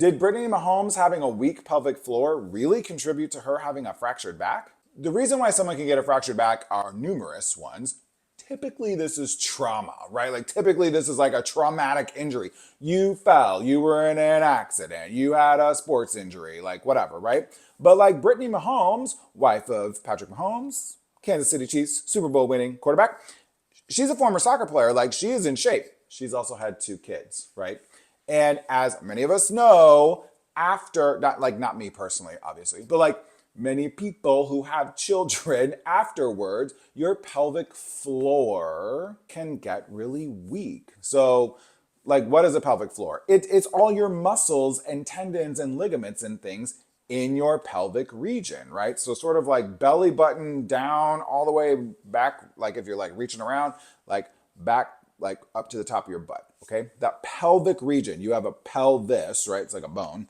Did Brittany Mahomes having a weak pelvic floor really contribute to her having a fractured back? The reason why someone can get a fractured back are numerous ones. Typically, this is trauma, right? Like, typically, this is like a traumatic injury. You fell, you were in an accident, you had a sports injury, like whatever, right? But like Brittany Mahomes, wife of Patrick Mahomes, Kansas City Chiefs, Super Bowl winning quarterback, she's a former soccer player. Like, she is in shape. She's also had 2 kids, right? And as many of us know, after, not me personally, obviously, but like many people who have children afterwards, your pelvic floor can get really weak. So, like, what is a pelvic floor? It's all your muscles and tendons and ligaments and things in your pelvic region, right? So sort of like belly button down all the way back, like if you're like reaching around, like back, like up to the top of your butt, okay? That pelvic region, you have a pelvis, right? It's like a bone.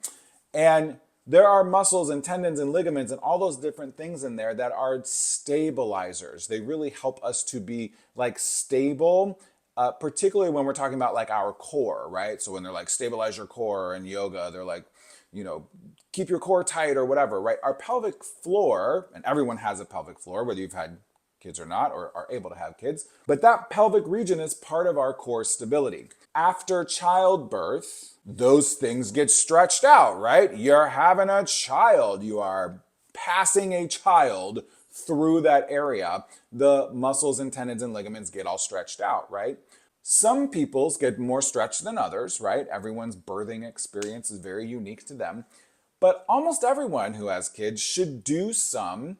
And there are muscles and tendons and ligaments and all those different things in there that are stabilizers. They really help us to be like stable, particularly when we're talking about like our core, right? So when they're like stabilize your core in yoga, they're like, keep your core tight or whatever, right? Our pelvic floor, and everyone has a pelvic floor, whether you've had kids or not, or are able to have kids. But that pelvic region is part of our core stability. After childbirth, those things get stretched out, right? You're having a child. You are passing a child through that area. The muscles and tendons and ligaments get all stretched out, right? Some people's get more stretched than others, right? Everyone's birthing experience is very unique to them. But almost everyone who has kids should do some,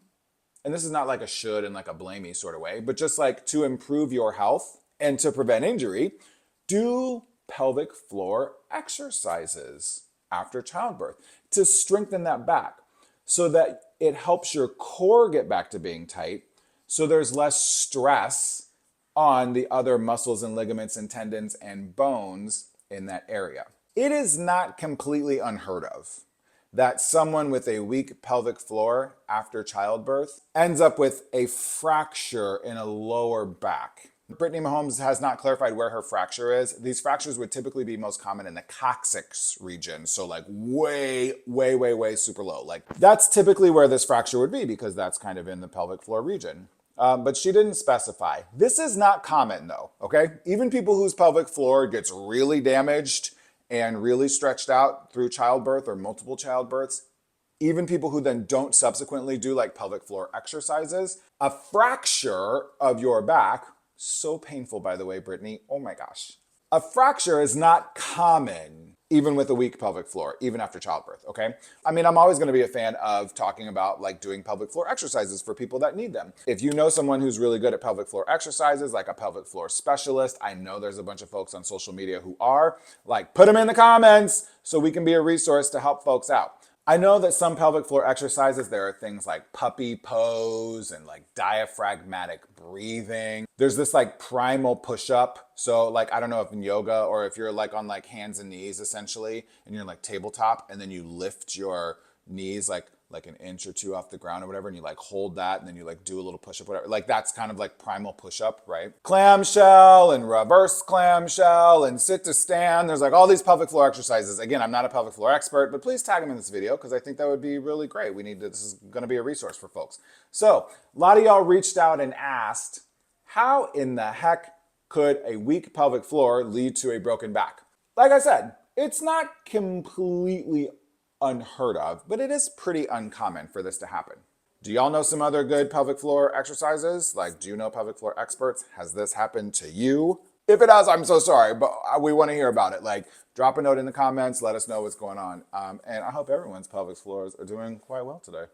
and this is not like a should and like a blamey sort of way, but just like to improve your health and to prevent injury, do pelvic floor exercises after childbirth to strengthen that back so that it helps your core get back to being tight, so there's less stress on the other muscles and ligaments and tendons and bones in that area. It is not completely unheard of that someone with a weak pelvic floor after childbirth ends up with a fracture in a lower back. Brittany Mahomes has not clarified where her fracture is. These fractures would typically be most common in the coccyx region. So like way super low. Like that's typically where this fracture would be because that's kind of in the pelvic floor region. But she didn't specify. This is not common though, okay? Even people whose pelvic floor gets really damaged and really stretched out through childbirth or multiple childbirths, even people who then don't subsequently do like pelvic floor exercises, a fracture of your back, so painful by the way, Brittany, oh my gosh. A fracture is not common even with a weak pelvic floor, even after childbirth, okay? I mean, I'm always gonna be a fan of talking about like doing pelvic floor exercises for people that need them. If you know someone who's really good at pelvic floor exercises, like a pelvic floor specialist, I know there's a bunch of folks on social media who are, like put them in the comments so we can be a resource to help folks out. I know that some pelvic floor exercises, there are things like puppy pose and like diaphragmatic breathing. There's this like primal push-up. So like, I don't know if in yoga or if you're like on like hands and knees essentially, and you're like tabletop and then you lift your knees like an inch or 2 off the ground or whatever, and you like hold that and then you like do a little push-up, whatever. Like that's kind of like primal push-up, right? Clamshell and reverse clamshell and sit to stand. There's like all these pelvic floor exercises. Again, I'm not a pelvic floor expert, but please tag them in this video because I think that would be really great. This is gonna be a resource for folks. So a lot of y'all reached out and asked, how in the heck could a weak pelvic floor lead to a broken back? Like I said, it's not completely unheard of, but it is pretty uncommon for this to happen. Do y'all know some other good pelvic floor exercises? Like, do you know pelvic floor experts? Has this happened to you? If it has, I'm so sorry, but we want to hear about it. Like, drop a note in the comments, let us know what's going on. And I hope everyone's pelvic floors are doing quite well today.